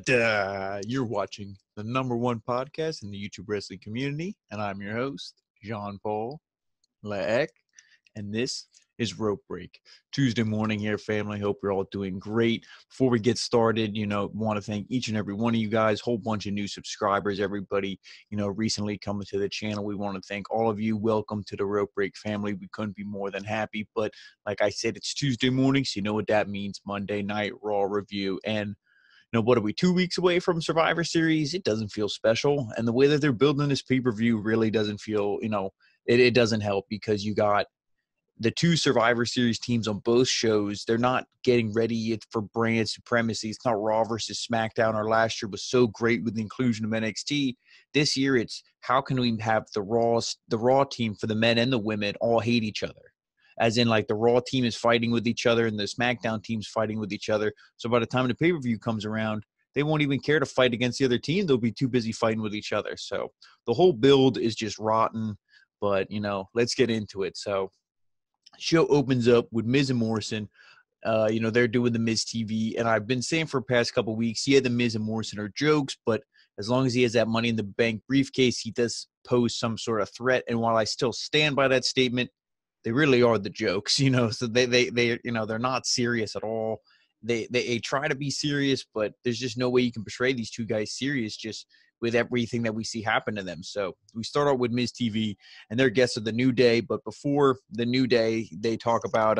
You're watching the #1 podcast in the YouTube wrestling community, and I'm your host, Jean-Paul Laec, and this is Rope Break. Tuesday morning here, family. Hope you're all doing great. Before we get started, want to thank each and every one of you guys, whole bunch of new subscribers, everybody, recently coming to the channel. We want to thank all of you. Welcome to the Rope Break family. We couldn't be more than happy, but like I said, it's Tuesday morning, so you know what that means. Monday Night Raw review, and what are we, 2 weeks away from Survivor Series? It doesn't feel special. And the way that they're building this pay-per-view really doesn't feel, it doesn't help, because you got the two Survivor Series teams on both shows. They're not getting ready for brand supremacy. It's not Raw versus SmackDown. Our last year was so great with the inclusion of NXT. This year it's how can we have the Raw team for the men and the women all hate each other? As in, like, the Raw team is fighting with each other and the SmackDown team's fighting with each other. So by the time the pay-per-view comes around, they won't even care to fight against the other team. They'll be too busy fighting with each other. So the whole build is just rotten. But, let's get into it. So show opens up with Miz and Morrison. They're doing the Miz TV. And I've been saying for the past couple of weeks, the Miz and Morrison are jokes. But as long as he has that Money in the Bank briefcase, he does pose some sort of threat. And while I still stand by that statement, they really are the jokes, so they're not serious at all. They try to be serious, but there's just no way you can portray these two guys serious just with everything that we see happen to them. So we start out with Miz TV, and their guests are the New Day. But before the New Day, they talk about,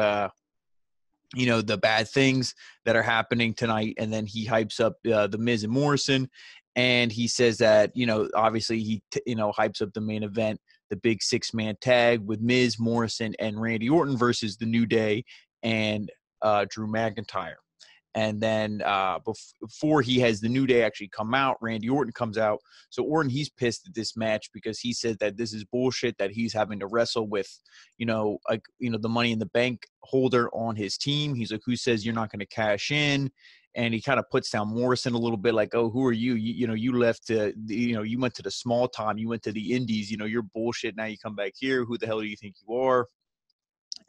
the bad things that are happening tonight. And then he hypes up the Miz and Morrison. And he says that, obviously he, hypes up the main event, the big 6-man tag with Miz, Morrison, and Randy Orton versus the New Day and Drew McIntyre. And then before he has the New Day actually come out, Randy Orton comes out. So Orton, he's pissed at this match because he said that this is bullshit, that he's having to wrestle with, the Money in the Bank holder on his team. He's like, who says you're not going to cash in? And he kind of puts down Morrison a little bit, like, oh, who are you? You left to, you went to the small time. You went to the indies. You're bullshit. Now you come back here. Who the hell do you think you are?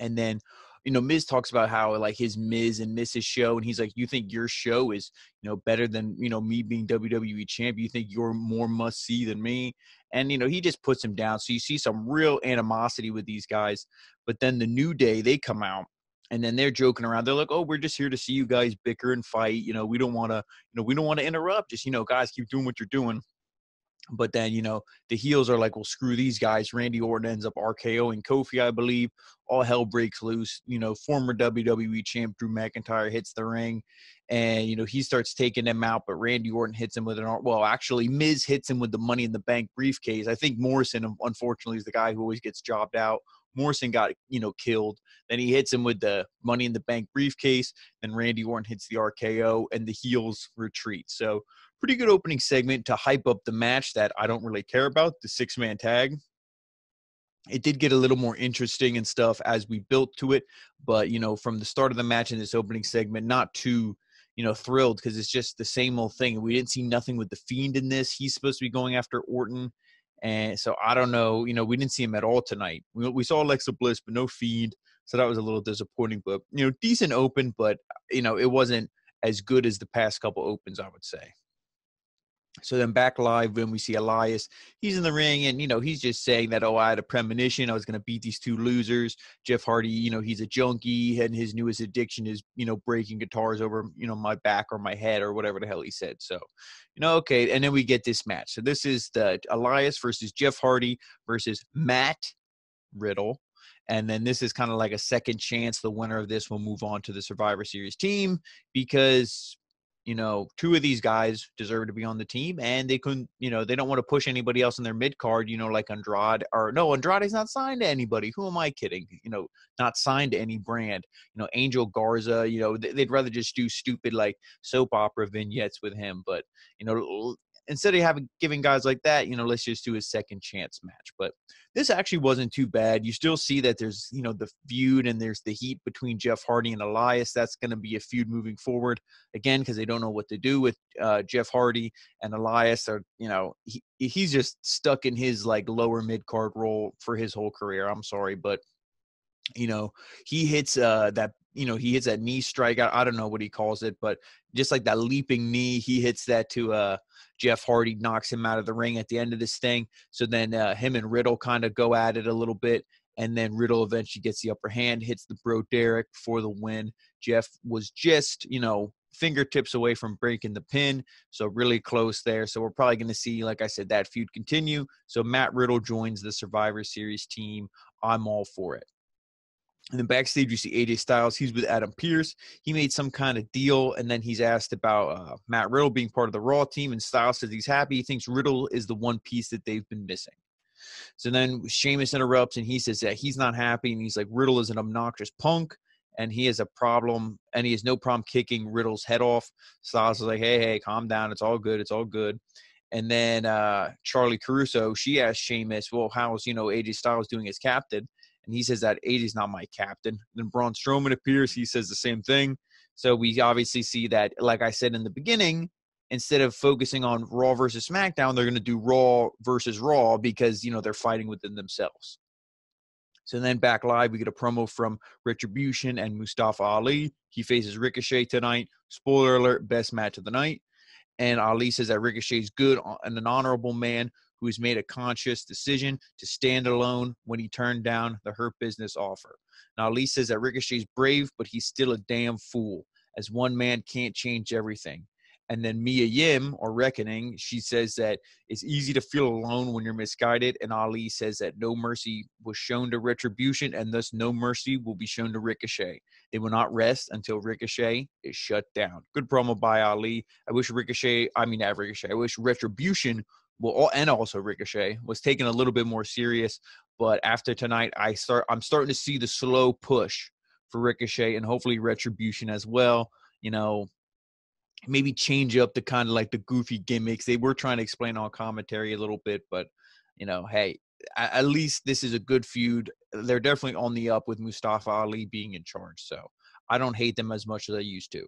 And then, Miz talks about how, like, his Miz and Mrs. show. And he's like, you think your show is, better than, me being WWE champ? You think you're more must-see than me? And, he just puts him down. So you see some real animosity with these guys. But then the New Day, they come out. And then they're joking around. They're like, "Oh, we're just here to see you guys bicker and fight. We don't want to, interrupt. Just, guys, keep doing what you're doing." But then, the heels are like, "Well, screw these guys." Randy Orton ends up RKOing Kofi, I believe. All hell breaks loose. Former WWE champ Drew McIntyre hits the ring, and he starts taking them out. But Randy Orton hits him with actually, Miz hits him with the Money in the Bank briefcase. I think Morrison, unfortunately, is the guy who always gets jobbed out. Morrison got, killed. Then he hits him with the Money in the Bank briefcase. Then Randy Orton hits the RKO, and the heels retreat. So pretty good opening segment to hype up the match that I don't really care about, the 6-man tag. It did get a little more interesting and stuff as we built to it. But, from the start of the match in this opening segment, not too, thrilled, because it's just the same old thing. We didn't see nothing with the Fiend in this. He's supposed to be going after Orton. And so I don't know, we didn't see him at all tonight. We saw Alexa Bliss, but no Fiend. So that was a little disappointing, but, decent open, but, it wasn't as good as the past couple opens, I would say. So then back live when we see Elias, he's in the ring and, he's just saying that, oh, I had a premonition. I was going to beat these two losers. Jeff Hardy, he's a junkie, and his newest addiction is, breaking guitars over, my back or my head or whatever the hell he said. So, okay. And then we get this match. So this is the Elias versus Jeff Hardy versus Matt Riddle. And then this is kind of like a second chance. The winner of this will move on to the Survivor Series team because – two of these guys deserve to be on the team, and they couldn't, they don't want to push anybody else in their mid card, like Andrade, or no, Andrade's not signed to anybody. Who am I kidding? Not signed to any brand. Angel Garza, they'd rather just do stupid, like, soap opera vignettes with him. But, instead of giving guys like that, let's just do a second chance match. But this actually wasn't too bad. You still see that there's, the feud and there's the heat between Jeff Hardy and Elias. That's going to be a feud moving forward, again, because they don't know what to do with Jeff Hardy and Elias. Are, he's just stuck in his, like, lower mid-card role for his whole career. I'm sorry, but, he hits that he hits that knee strike. I don't know what he calls it, but just like that leaping knee, he hits that to Jeff Hardy, knocks him out of the ring at the end of this thing. So then him and Riddle kind of go at it a little bit. And then Riddle eventually gets the upper hand, hits the Bro Derek for the win. Jeff was just, fingertips away from breaking the pin. So really close there. So we're probably going to see, like I said, that feud continue. So Matt Riddle joins the Survivor Series team. I'm all for it. And then backstage, you see AJ Styles. He's with Adam Pearce. He made some kind of deal, and then he's asked about Matt Riddle being part of the Raw team, and Styles says he's happy. He thinks Riddle is the one piece that they've been missing. So then Sheamus interrupts, and he says that he's not happy, and he's like, Riddle is an obnoxious punk, and he has a problem, and he has no problem kicking Riddle's head off. Styles is like, hey, calm down. It's all good. It's all good. And then Charlie Caruso, she asked Sheamus, well, how's, AJ Styles doing as captain? And he says that AJ's not my captain. Then Braun Strowman appears. He says the same thing. So we obviously see that, like I said in the beginning, instead of focusing on Raw versus SmackDown, they're going to do Raw versus Raw because, they're fighting within themselves. So then back live, we get a promo from Retribution and Mustafa Ali. He faces Ricochet tonight. Spoiler alert, best match of the night. And Ali says that Ricochet's good and an honorable man who has made a conscious decision to stand alone when he turned down the Hurt Business offer. Now, Ali says that Ricochet's brave, but he's still a damn fool, as one man can't change everything. And then Mia Yim, or Reckoning, she says that it's easy to feel alone when you're misguided. And Ali says that no mercy was shown to Retribution, and thus no mercy will be shown to Ricochet. They will not rest until Ricochet is shut down. Good promo by Ali. I wish I wish Retribution and also Ricochet was taken a little bit more serious. But after tonight, I'm starting to see the slow push for Ricochet and hopefully Retribution as well. Maybe change up the kind of like the goofy gimmicks. They were trying to explain on commentary a little bit, but hey, at least this is a good feud. They're definitely on the up with Mustafa Ali being in charge. So I don't hate them as much as I used to.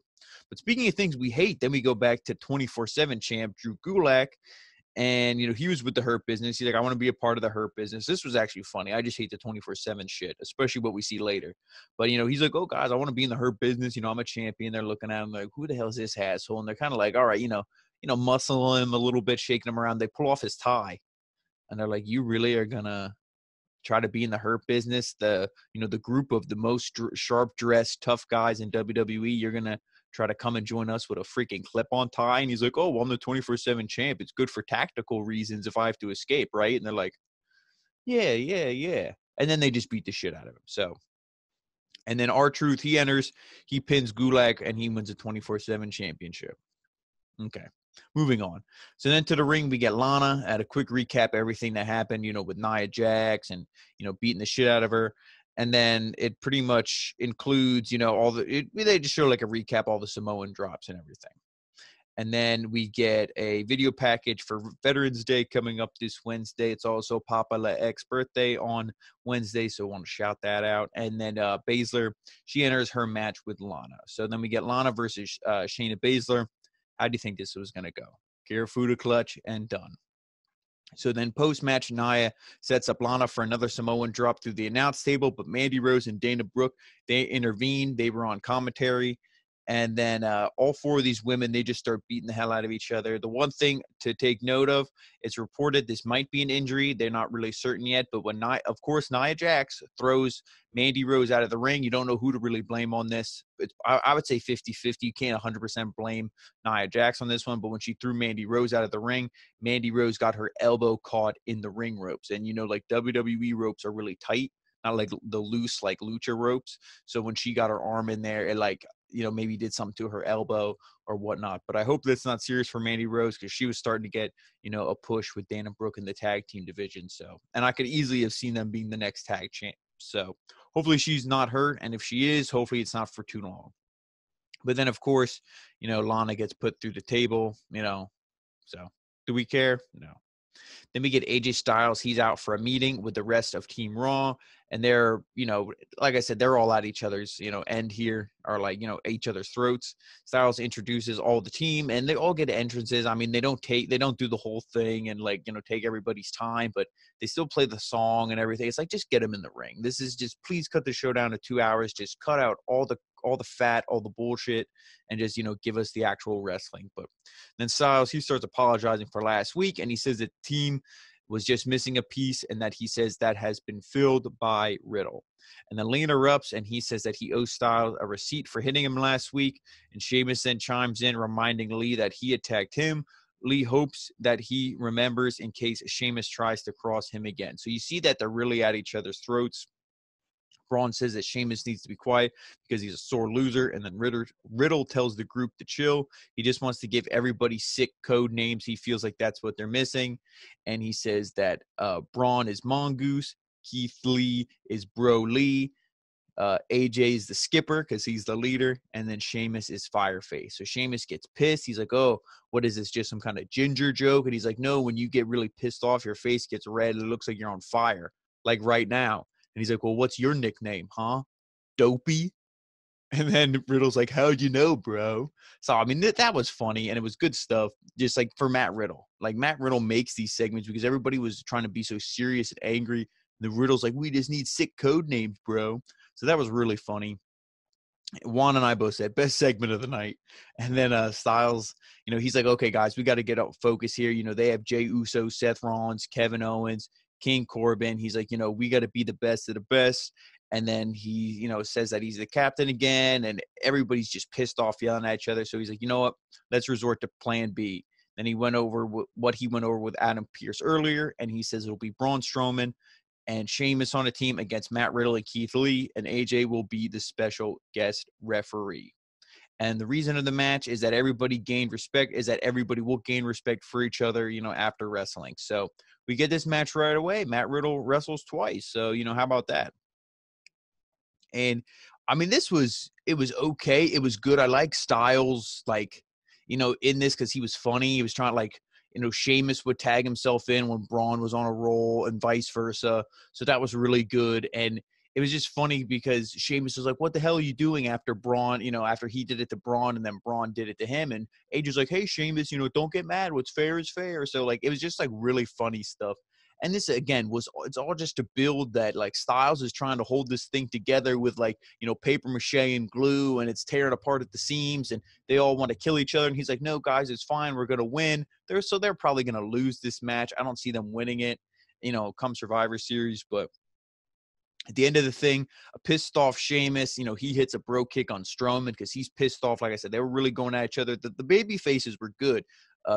But speaking of things we hate, then we go back to 24/7 champ Drew Gulak. And, he was with the Hurt Business. He's like, I want to be a part of the Hurt Business. This was actually funny. I just hate the 24/7 shit, especially what we see later. But, he's like, oh, guys, I want to be in the Hurt Business. I'm a champion. They're looking at him like, who the hell is this asshole? And they're kind of like, all right, muscling him a little bit, shaking him around. They pull off his tie. And they're like, you really are going to try to be in the Hurt Business? The group of the most sharp-dressed, tough guys in WWE, you're going to try to come and join us with a freaking clip-on tie? And he's like, oh, well, I'm the 24/7 champ. It's good for tactical reasons if I have to escape, right? And they're like, yeah. And then they just beat the shit out of him. So, and then R-Truth, he enters, he pins Gulak, and he wins a 24/7 championship. Okay, moving on. So then to the ring, we get Lana. At a quick recap, everything that happened, with Nia Jax and, beating the shit out of her. And then it pretty much includes, they just show like a recap, all the Samoan drops and everything. And then we get a video package for Veterans Day coming up this Wednesday. It's also Papa LaX's birthday on Wednesday, so I want to shout that out. And then Baszler, she enters her match with Lana. So then we get Lana versus Shayna Baszler. How do you think this was going to go? Kirifuda clutch and done. So then post-match, Nia sets up Lana for another Samoan drop through the announce table, but Mandy Rose and Dana Brooke, they intervened. They were on commentary. And then all four of these women, they just start beating the hell out of each other. The one thing to take note of, it's reported this might be an injury. They're not really certain yet. But when Nia Jax throws Mandy Rose out of the ring, you don't know who to really blame on this. I would say 50-50. You can't 100% blame Nia Jax on this one. But when she threw Mandy Rose out of the ring, Mandy Rose got her elbow caught in the ring ropes. And, like WWE ropes are really tight, not like the loose, like lucha ropes. So when she got her arm in there, it maybe did something to her elbow or whatnot. But I hope that's not serious for Mandy Rose because she was starting to get, a push with Dana Brooke in the tag team division. So, and I could easily have seen them being the next tag champ. So hopefully she's not hurt. And if she is, hopefully it's not for too long. But then, of course, Lana gets put through the table, so do we care? No. Then we get AJ Styles. He's out for a meeting with the rest of Team Raw. And they're, like I said, they're all at each other's, end here, or like, each other's throats. Styles introduces all the team, and they all get entrances. I mean, they don't do the whole thing and like, take everybody's time, but they still play the song and everything. It's like, just get them in the ring. This is just, please cut the show down to 2 hours. Just cut out all the fat, all the bullshit, and just, give us the actual wrestling. But then Styles, he starts apologizing for last week, and he says that the team was just missing a piece, and that he says that has been filled by Riddle. And then Lee erupts, and he says that he owes Styles a receipt for hitting him last week. And Sheamus then chimes in, reminding Lee that he attacked him. Lee hopes that he remembers in case Sheamus tries to cross him again. So you see that they're really at each other's throats. Braun says that Sheamus needs to be quiet because he's a sore loser. And then Riddle tells the group to chill. He just wants to give everybody sick code names. He feels like that's what they're missing. And he says that Braun is Mongoose, Keith Lee is Bro Lee, AJ is the skipper because he's the leader, and then Sheamus is Fireface. So Sheamus gets pissed. He's like, oh, what is this, just some kind of ginger joke? And he's like, no, when you get really pissed off, your face gets red. It looks like you're on fire, like right now. And he's like, well, what's your nickname, huh? Dopey? And then Riddle's like, how'd you know, bro? So, I mean, that was funny, and it was good stuff, just like for Matt Riddle. Like, Matt Riddle makes these segments because everybody was trying to be so serious and angry. And the Riddle's like, we just need sick code names, bro. So that was really funny. Juan and I both said, best segment of the night. And then Styles, he's like, okay, guys, we got to get out focus here. They have Jey Uso, Seth Rollins, Kevin Owens, King Corbin. He's like, we got to be the best of the best. And then he, says that he's the captain again, and everybody's just pissed off yelling at each other. So he's like, you know what? Let's resort to plan B. Then he went over what he went over with Adam Pearce earlier, and he says it'll be Braun Strowman and Sheamus on a team against Matt Riddle and Keith Lee, and AJ will be the special guest referee. And the reason of the match is that everybody will gain respect for each other, after wrestling. So we get this match right away. Matt Riddle wrestles twice. So, how about that? And I mean, it was okay. It was good. I like Styles, in this, because he was funny. He was trying Sheamus would tag himself in when Braun was on a roll and vice versa. So that was really good. And it was just funny because Sheamus was like, what the hell are you doing after Braun, after he did it to Braun and then Braun did it to him. And AJ's like, hey, Sheamus, don't get mad. What's fair is fair. So it was just really funny stuff. And this, again, it's all just to build that, Styles is trying to hold this thing together with, paper mache and glue, and it's tearing apart at the seams, and they all want to kill each other. And he's like, no, guys, it's fine. We're going to win. They're probably going to lose this match. I don't see them winning it, come Survivor Series. But at the end of the thing, a pissed off Sheamus, he hits a bro kick on Strowman because he's pissed off. Like I said, they were really going at each other. The baby faces were good.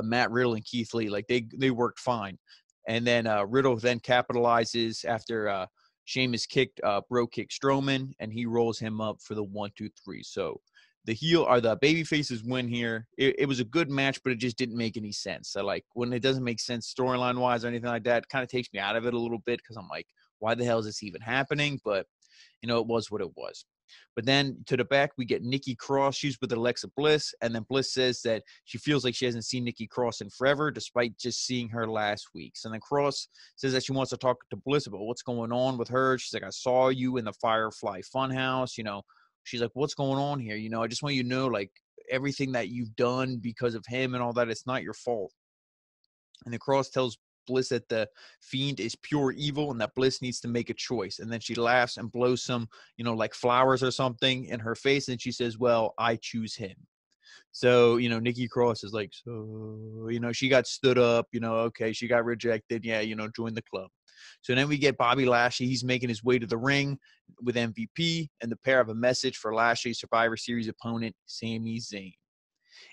Matt Riddle and Keith Lee, they worked fine. And then Riddle then capitalizes after Sheamus bro kicked Strowman, and he rolls him up for the 1, 2, 3. So the baby faces win here. It was a good match, but it just didn't make any sense. So when it doesn't make sense storyline wise or anything like that, it kind of takes me out of it a little bit because I'm like, why the hell is this even happening? But it was what it was. But then to the back, we get Nikki Cross. She's with Alexa Bliss. And then Bliss says that she feels like she hasn't seen Nikki Cross in forever, despite just seeing her last week. So then Cross says that she wants to talk to Bliss about what's going on with her. She's like, I saw you in the Firefly Funhouse. She's like, what's going on here? I just want you to know, everything that you've done because of him and all that, it's not your fault. And then Cross tells Bliss that the Fiend is pure evil and that Bliss needs to make a choice. And then she laughs and blows some, flowers or something in her face. And she says, well, I choose him. So, Nikki Cross is like, so, she got stood up, okay, she got rejected. Yeah, join the club. So then we get Bobby Lashley. He's making his way to the ring with MVP, and the pair have a message for Lashley's Survivor Series opponent, Sami Zayn.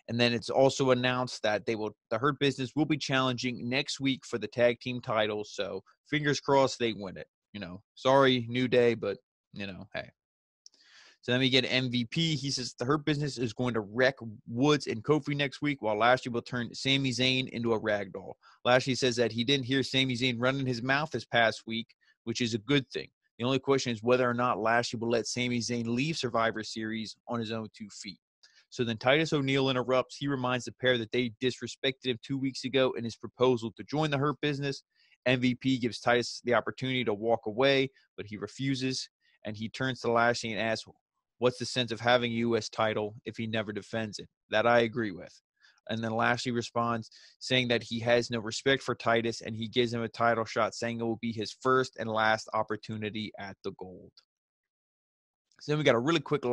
And then it's also announced that the Hurt Business will be challenging next week for the tag team titles. So fingers crossed they win it. Sorry, New Day, but, hey. So then we get MVP. He says the Hurt Business is going to wreck Woods and Kofi next week, while Lashley will turn Sami Zayn into a ragdoll. Lashley says that he didn't hear Sami Zayn running his mouth this past week, which is a good thing. The only question is whether or not Lashley will let Sami Zayn leave Survivor Series on his own 2 feet. So then Titus O'Neil interrupts. He reminds the pair that they disrespected him 2 weeks ago in his proposal to join the Hurt Business. MVP gives Titus the opportunity to walk away, but he refuses, and he turns to Lashley and asks, what's the sense of having a U.S. title if he never defends it? That I agree with. And then Lashley responds, saying that he has no respect for Titus, and he gives him a title shot, saying it will be his first and last opportunity at the gold. So then we got a really quick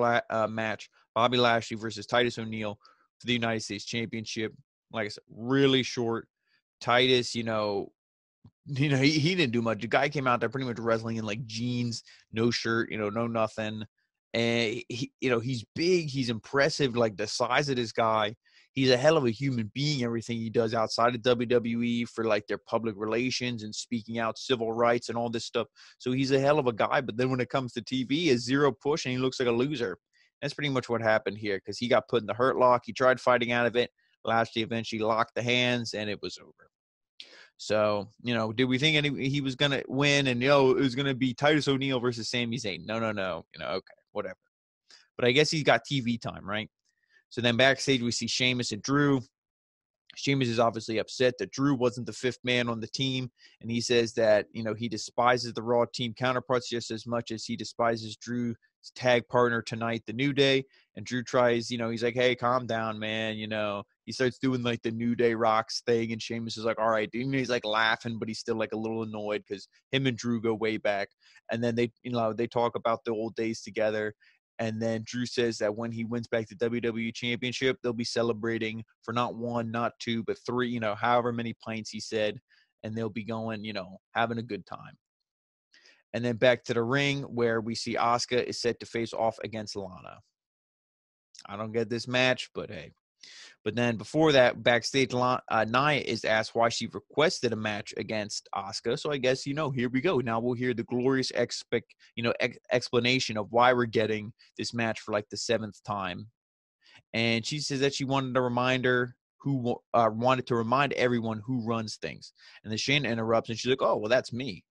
match, Bobby Lashley versus Titus O'Neil for the United States Championship. Like I said, really short. Titus, he didn't do much. The guy came out there pretty much wrestling in like jeans, no shirt, no nothing. And he's big, he's impressive, like the size of this guy. He's a hell of a human being, everything he does outside of WWE for like their public relations and speaking out civil rights and all this stuff. So he's a hell of a guy. But then when it comes to TV, is zero push and he looks like a loser. That's pretty much what happened here, because he got put in the hurt lock. He tried fighting out of it. Lashley eventually locked the hands, and it was over. So, did we think he was going to win and, it was going to be Titus O'Neil versus Sami Zayn? No. Okay, whatever. But I guess he's got TV time, right? So then backstage, we see Sheamus and Drew. Sheamus is obviously upset that Drew wasn't the fifth man on the team. And he says that, he despises the Raw team counterparts just as much as he despises Drew's tag partner tonight, the New Day. And Drew tries, he's like, hey, calm down, man. He starts doing like the New Day rocks thing. And Sheamus is like, all right, dude. He's like laughing, but he's still like a little annoyed because him and Drew go way back. And then they talk about the old days together. And then Drew says that when he wins back the WWE Championship, they'll be celebrating for not one, not two, but three, however many pints he said. And they'll be going, having a good time. And then back to the ring where we see Asuka is set to face off against Lana. I don't get this match, but hey. But then before that, backstage, Nia is asked why she requested a match against Asuka. So I guess, here we go. Now we'll hear the glorious explanation of why we're getting this match for like the seventh time. And she says that she wanted to remind everyone who runs things. And then Shayna interrupts and she's like, oh, well, that's me.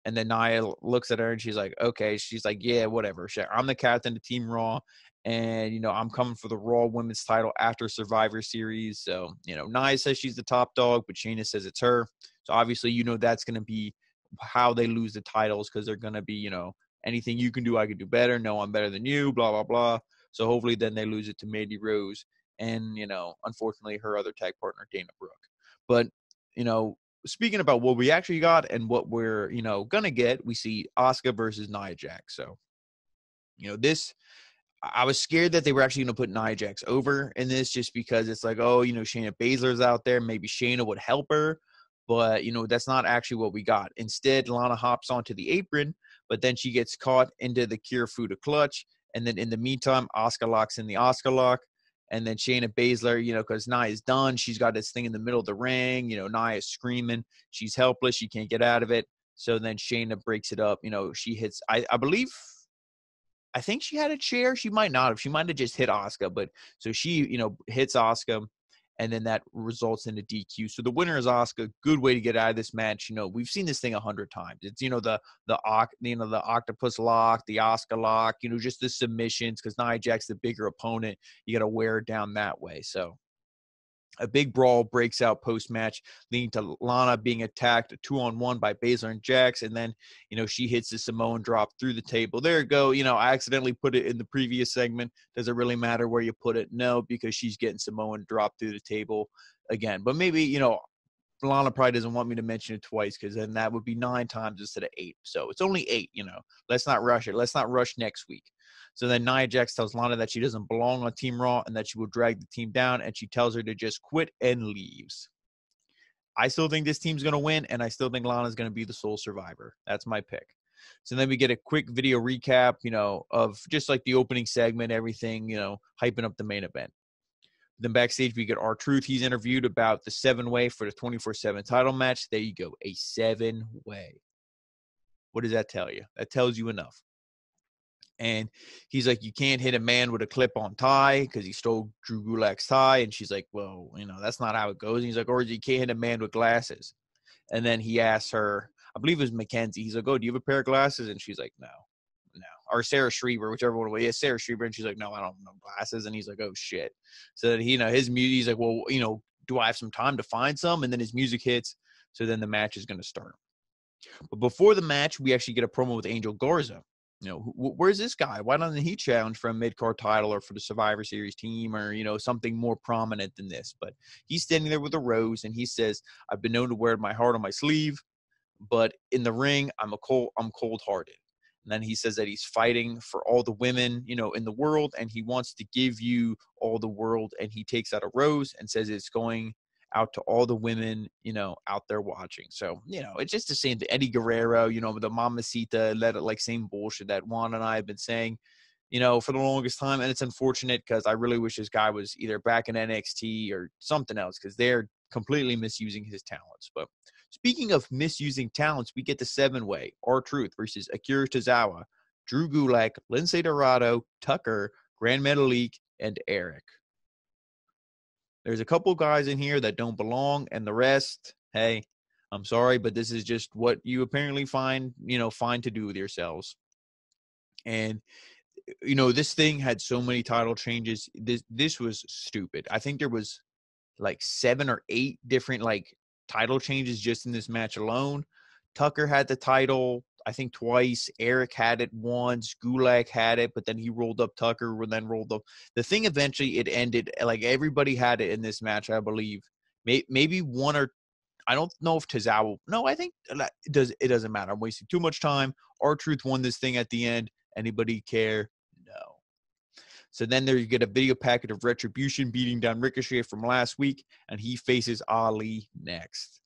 And then Nia looks at her and she's like, okay. She's like, yeah, whatever. I'm the captain of Team Raw. And, I'm coming for the Raw Women's title after Survivor Series. So, Nia says she's the top dog, but Shayna says it's her. So, obviously, that's going to be how they lose the titles, because they're going to be, anything you can do, I can do better. No, I'm better than you, blah, blah, blah. So, hopefully, then they lose it to Mandy Rose and, unfortunately, her other tag partner, Dana Brooke. But, speaking about what we actually got and what we're, going to get, we see Asuka versus Nia Jax. So, I was scared that they were actually going to put Nia Jax over in this, just because it's like, oh, Shayna Baszler's out there. Maybe Shayna would help her. But, that's not actually what we got. Instead, Lana hops onto the apron, but then she gets caught into the Kira Fuda clutch. And then in the meantime, Asuka locks in the Asuka lock. And then Shayna Baszler, because Nia's done. She's got this thing in the middle of the ring. Nia's screaming. She's helpless. She can't get out of it. So then Shayna breaks it up. She hits, I think she had a chair. She might not have. She might have just hit Asuka. But so she, hits Asuka, and then that results in a DQ. So the winner is Asuka. Good way to get out of this match. We've seen this thing 100 times. It's the octopus lock, the Asuka lock. Just the submissions, because Nia Jax's the bigger opponent. You got to wear her down that way. So a big brawl breaks out post-match, leading to Lana being attacked 2-on-1 by Baszler and Jax. And then, she hits the Samoan drop through the table. There you go. I accidentally put it in the previous segment. Does it really matter where you put it? No, because she's getting Samoan drop through the table again. But maybe, Lana probably doesn't want me to mention it twice, because then that would be 9 times instead of 8. So it's only 8, Let's not rush it. Let's not rush next week. So then Nia Jax tells Lana that she doesn't belong on Team Raw and that she will drag the team down, and she tells her to just quit and leaves. I still think this team's going to win, and I still think Lana's going to be the sole survivor. That's my pick. So then we get a quick video recap, of just like the opening segment, everything, hyping up the main event. Then backstage, we get R-Truth. He's interviewed about the 7-way for the 24/7 title match. There you go, a 7-way. What does that tell you? That tells you enough. And he's like, you can't hit a man with a clip-on tie because he stole Drew Gulak's tie. And she's like, well, that's not how it goes. And he's like, or you can't hit a man with glasses. And then he asks her, I believe it was Mackenzie. He's like, oh, do you have a pair of glasses? And she's like, no. Or Sarah Schreiber, whichever one. Yeah, Sarah Schreiber. And she's like, no, I don't have no glasses. And he's like, oh, shit. So then, his music, he's like, well, do I have some time to find some? And then his music hits. So then the match is going to start. But before the match, we actually get a promo with Angel Garza. Where's this guy? Why doesn't he challenge for a mid-card title or for the Survivor Series team or, something more prominent than this? But he's standing there with a rose, and he says, I've been known to wear my heart on my sleeve, but in the ring, I'm cold-hearted. And then he says that he's fighting for all the women, in the world, and he wants to give you all the world. And he takes out a rose and says it's going out to all the women, out there watching. So, it's just the same thing. Eddie Guerrero, the Mamacita, same bullshit that Juan and I have been saying, for the longest time. And it's unfortunate because I really wish this guy was either back in NXT or something else because they're completely misusing his talents. But speaking of misusing talents, we get the 7-way, R-Truth versus Akira Tozawa, Drew Gulak, Lince Dorado, Tucker, Grand Metalik, and Eric. There's a couple guys in here that don't belong, and the rest, hey, I'm sorry, but this is just what you apparently find to do with yourselves. And, this thing had so many title changes. This was stupid. I think there was 7 or 8 different, title changes just in this match alone. Tucker had the title, I think, twice. Eric had it once. Gulak had it, but then he rolled up Tucker and then rolled up. The thing eventually, it ended, everybody had it in this match, I believe. Maybe one or I don't know if Tozawa. No, I think it doesn't matter. I'm wasting too much time. R-Truth won this thing at the end. Anybody care? No. So then there you get a video packet of Retribution beating down Ricochet from last week, and he faces Ali next.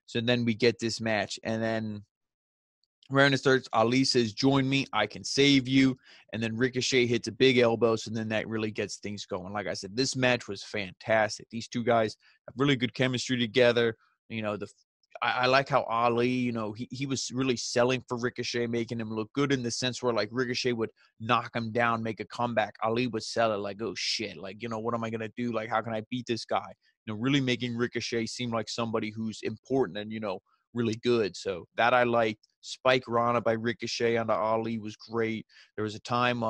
So then we get this match, and then round it starts. Ali says, join me, I can save you. And then Ricochet hits a big elbow, so then that really gets things going. Like I said, this match was fantastic. These two guys have really good chemistry together. I like how Ali, he was really selling for Ricochet, making him look good in the sense where, Ricochet would knock him down, make a comeback. Ali would sell it oh, shit. What am I going to do? How can I beat this guy? Really making Ricochet seem like somebody who's important and, really good. So that I liked. Spike Rana by Ricochet onto Ali was great. There was a time,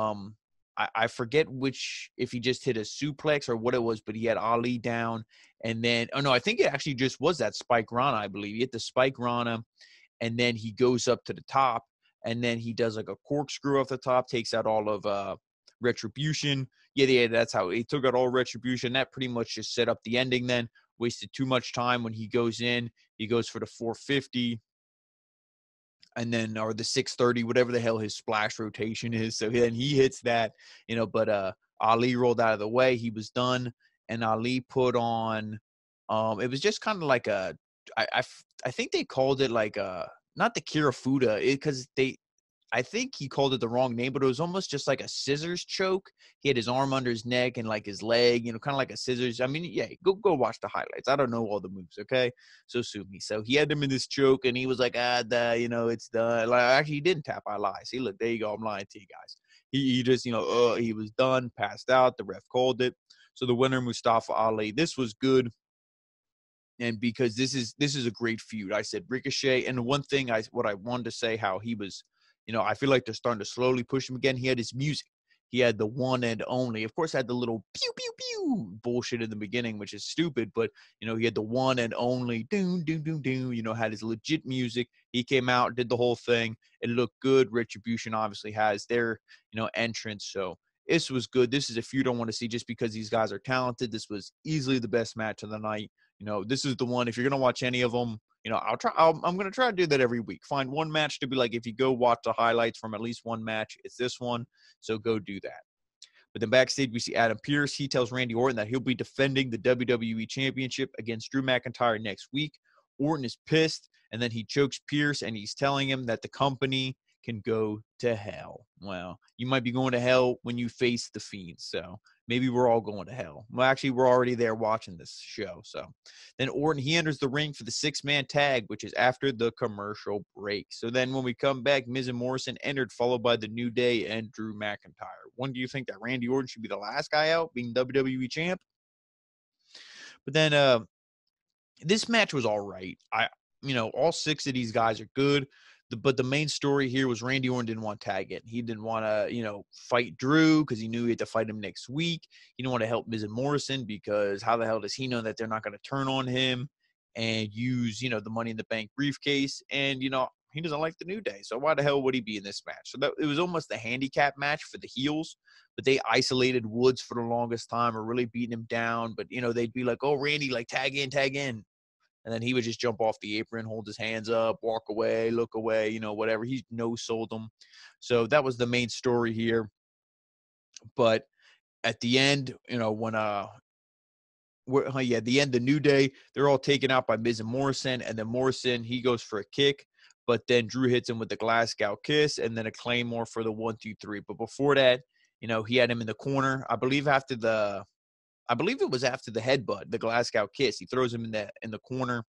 I forget if he just hit a suplex or what it was, but he had Ali down. And then, I think it actually just was that Spike Rana, I believe. He hit the Spike Rana, and then he goes up to the top, and then he does a corkscrew off the top, takes out all of Retribution. Yeah, that's how he took out all Retribution. That pretty much just set up the ending then. Wasted too much time when he goes in. He goes for the 450. And then, or the 630, whatever the hell his splash rotation is. So then he hits that, but Ali rolled out of the way. He was done. And Ali put on, it was just kind of I think they called it not the Kirifuda, because I think he called it the wrong name, but it was almost just like a scissors choke. He had his arm under his neck and his leg, kind of like a scissors. I mean, yeah, go watch the highlights. I don't know all the moves, okay? So sue me. So he had him in this choke, and he was like, it's done. Actually, he didn't tap. I lie. See, look, there you go. I'm lying to you guys. He just, he was done, passed out. The ref called it. So the winner, Mustafa Ali. This was good. And because this is a great feud. I said Ricochet. And the one thing what I wanted to say, how he was, I feel like they're starting to slowly push him again. He had his music. He had the one and only. Of course, had the little pew, pew, pew bullshit in the beginning, which is stupid. But, he had the one and only, doom, doom, doom, doom, had his legit music. He came out, did the whole thing. It looked good. Retribution obviously has their, entrance. So this was good. This is a feud I want to see just because these guys are talented. This was easily the best match of the night. This is the one. If you're going to watch any of them, I'm going to try to do that every week. Find one match to be if you go watch the highlights from at least one match, it's this one. So go do that. But then backstage, we see Adam Pearce. He tells Randy Orton that he'll be defending the WWE Championship against Drew McIntyre next week. Orton is pissed, and then he chokes Pearce, and he's telling him that the company can go to hell. Well, you might be going to hell when you face the Fiend, so maybe we're all going to hell. Well, actually, we're already there watching this show. So then Orton, he enters the ring for the 6-man tag, which is after the commercial break. So then when we come back, Miz and Morrison entered, followed by the New Day and Drew McIntyre. When do you think that Randy Orton should be the last guy out, being WWE champ? But then this match was all right. All 6 of these guys are good. But the main story here was Randy Orton didn't want to tag it. He didn't want to, fight Drew because he knew he had to fight him next week. He didn't want to help Miz and Morrison because how the hell does he know that they're not going to turn on him? and use, you know, the Money in the Bank briefcase. And, you know, he doesn't like the New Day. So why the hell would he be in this match? So it was almost a handicap match for the heels, but they isolated Woods for the longest time or really beating him down. But, you know, they'd be like, oh, Randy, like tag in. And then he would just jump off the apron, hold his hands up, walk away, look away, you know, whatever. He no-sold them. So that was the main story here. But at the end, you know, when at the end, the New Day, they're all taken out by Miz and Morrison, and then Morrison, he goes for a kick, but then Drew hits him with the Glasgow kiss, and then a Claymore for the 1, 2, 3. But before that, you know, he had him in the corner. I believe it was after the headbutt, the Glasgow kiss. He throws him in the corner,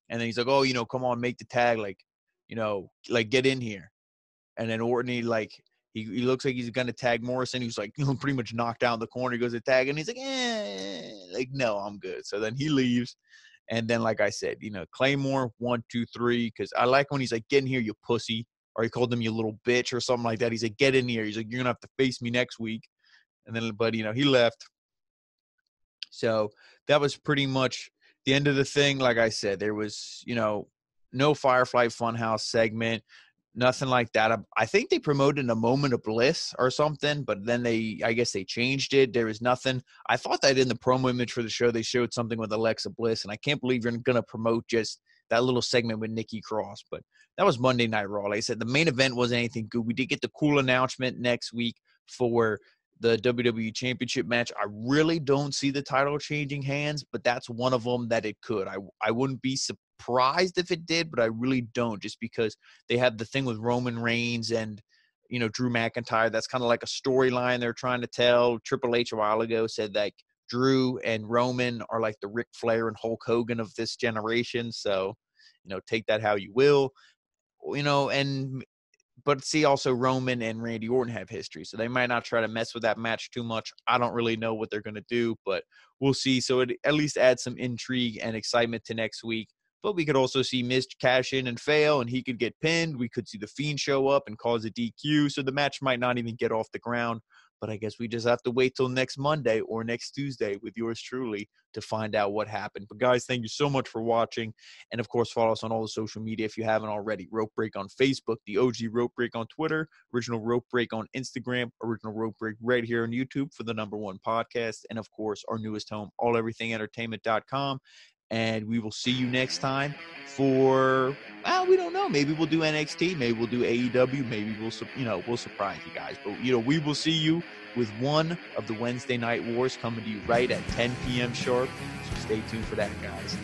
and then he's like, oh, you know, come on, make the tag, like, you know, like get in here. And then Orton, he looks like he's going to tag Morrison. He was like, you know, pretty much knocked out in the corner. He goes to tag, and he's like, like, no, I'm good. So then he leaves. And then, like I said, you know, Claymore, 1, 2, 3, because I like when he's like, get in here, you pussy. Or he called him you little bitch or something like that. He's like, get in here. He's like, you're going to have to face me next week. And then, but, you know, he left. So that was pretty much the end of the thing. Like I said, there was, you know, no Firefly Funhouse segment. Nothing like that. I think they promoted a Moment of Bliss or something, but then I guess they changed it. There was nothing. I thought that in the promo image for the show, they showed something with Alexa Bliss, and I can't believe you're going to promote just that little segment with Nikki Cross. But that was Monday Night Raw. Like I said, the main event wasn't anything good. We did get the cool announcement next week for the WWE Championship match. I really don't see the title changing hands, but that's one of them that it could. I wouldn't be surprised if it did, but I really don't, just because they have the thing with Roman Reigns and, you know, Drew McIntyre. That's kind of like a storyline they're trying to tell. Triple H a while ago said like Drew and Roman are like the Ric Flair and Hulk Hogan of this generation. So, you know, take that how you will, you know, but see, also Roman and Randy Orton have history, so they might not try to mess with that match too much. I don't really know what they're going to do, but we'll see. So it at least adds some intrigue and excitement to next week. But we could also see Miz cash in and fail, and he could get pinned. We could see The Fiend show up and cause a DQ, so the match might not even get off the ground. But I guess we just have to wait till next Monday or next Tuesday with yours truly to find out what happened. But guys, thank you so much for watching. And of course, follow us on all the social media if you haven't already. Rope Break on Facebook, the OG Rope Break on Twitter, Original Rope Break on Instagram, Original Rope Break right here on YouTube for the #1 podcast. And of course, our newest home, alleverythingentertainment.com. And we will see you next time for, we don't know. Maybe we'll do NXT. Maybe we'll do AEW. Maybe we'll surprise you guys. But, you know, we will see you with one of the Wednesday Night Wars coming to you right at 10 p.m. sharp. So stay tuned for that, guys.